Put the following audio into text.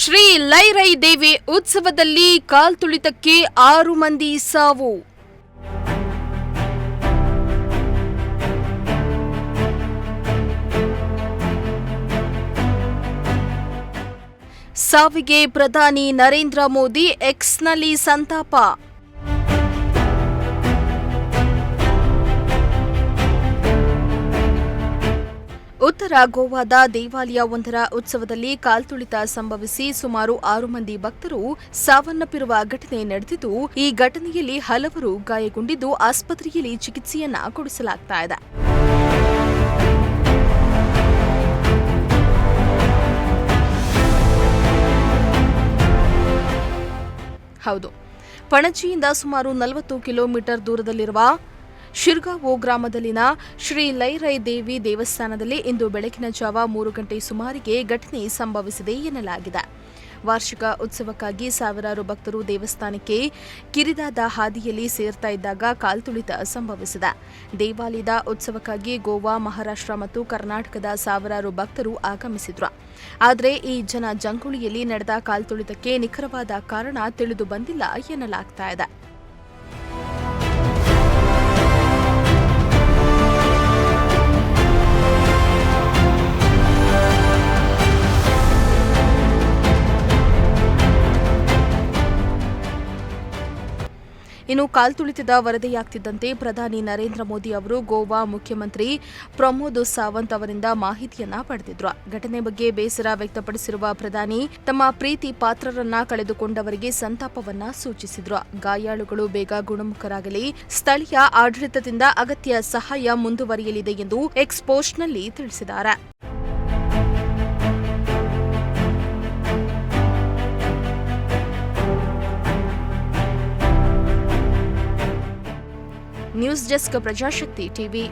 ಶ್ರೀ ಲೈರೈ ದೇವಿ ಉತ್ಸವದಲ್ಲಿ ಕಾಲ್ತುಳಿತಕ್ಕೆ 6 ಮಂದಿ ಸಾವು. ಸಾವಿಗೆ ಪ್ರಧಾನಿ ನರೇಂದ್ರ ಮೋದಿ ಎಕ್ಸ್ನಲ್ಲಿ ಸಂತಾಪ. ಉತ್ತರ ಗೋವಾದ ದೇವಾಲಯವೊಂದರ ಉತ್ಸವದಲ್ಲಿ ಕಾಲ್ತುಳಿತ ಸಂಭವಿಸಿ ಸುಮಾರು 6 ಮಂದಿ ಭಕ್ತರು ಸಾವನ್ನಪ್ಪಿರುವ ಘಟನೆ ನಡೆದಿದ್ದು, ಈ ಘಟನೆಯಲ್ಲಿ ಹಲವರು ಗಾಯಗೊಂಡಿದ್ದು ಆಸ್ಪತ್ರೆಯಲ್ಲಿ ಚಿಕಿತ್ಸೆಯನ್ನ ಕೊಡಿಸಲಾಗ್ತಾ ಇದೆ. ಹೌದು, ಪಣಜಿಯಿಂದ ಸುಮಾರು 40 ಕಿಲೋಮೀಟರ್ ದೂರದಲ್ಲಿರುವ ಶಿರ್ಗಾವೋ ಗ್ರಾಮದಲ್ಲಿನ ಶ್ರೀ ಲೈರೈ ದೇವಿ ದೇವಸ್ಥಾನದಲ್ಲಿ ಇಂದು ಬೆಳಗಿನ ಜಾವ 3 ಗಂಟೆ ಸುಮಾರಿಗೆ ಘಟನೆ ಸಂಭವಿಸಿದೆ ಎನ್ನಲಾಗಿದೆ. ವಾರ್ಷಿಕ ಉತ್ಸವಕ್ಕಾಗಿ ಸಾವಿರಾರು ಭಕ್ತರು ದೇವಸ್ಥಾನಕ್ಕೆ ಕಿರಿದಾದ ಹಾದಿಯಲ್ಲಿ ಸೇರ್ತಾ ಇದ್ದಾಗ ಕಾಲ್ತುಳಿತ ಸಂಭವಿಸಿದೆ. ದೇವಾಲಯದ ಉತ್ಸವಕ್ಕಾಗಿ ಗೋವಾ, ಮಹಾರಾಷ್ಟ್ರ ಮತ್ತು ಕರ್ನಾಟಕದ ಸಾವಿರಾರು ಭಕ್ತರು ಆಗಮಿಸಿದ್ರು. ಆದರೆ ಈ ಜನ ಜಂಗುಳಿಯಲ್ಲಿ ನಡೆದ ಕಾಲ್ತುಳಿತಕ್ಕೆ ನಿಖರವಾದ ಕಾರಣ ತಿಳಿದು ಬಂದಿಲ್ಲ ಎನ್ನಲಾಗ್ತಾ ಇದೆ. ಇನ್ನು ಕಾಲ್ತುಳಿತದ ವರದಿಯಾಗ್ತಿದ್ದಂತೆ ಪ್ರಧಾನಿ ನರೇಂದ್ರ ಮೋದಿ ಅವರು ಗೋವಾ ಮುಖ್ಯಮಂತ್ರಿ ಪ್ರಮೋದ್ ಸಾವಂತ್ ಅವರಿಂದ ಮಾಹಿತಿಯನ್ನ ಪಡೆದಿದ್ರು. ಘಟನೆ ಬಗ್ಗೆ ಬೇಸರ ವ್ಯಕ್ತಪಡಿಸಿರುವ ಪ್ರಧಾನಿ ತಮ್ಮ ಪ್ರೀತಿ ಪಾತ್ರರನ್ನ ಕಳೆದುಕೊಂಡವರಿಗೆ ಸಂತಾಪವನ್ನ ಸೂಚಿಸಿದ್ರು. ಗಾಯಾಳುಗಳು ಬೇಗ ಗುಣಮುಖರಾಗಲಿ, ಸ್ಥಳೀಯ ಆಡಳಿತದಿಂದ ಅಗತ್ಯ ಸಹಾಯ ಮುಂದುವರಿಯಲಿದೆ ಎಂದು ಎಕ್ಸ್ ಪೋಸ್ಟ್ನಲ್ಲಿ ತಿಳಿಸಿದ್ದಾರೆ. News desk, Prajashakti TV.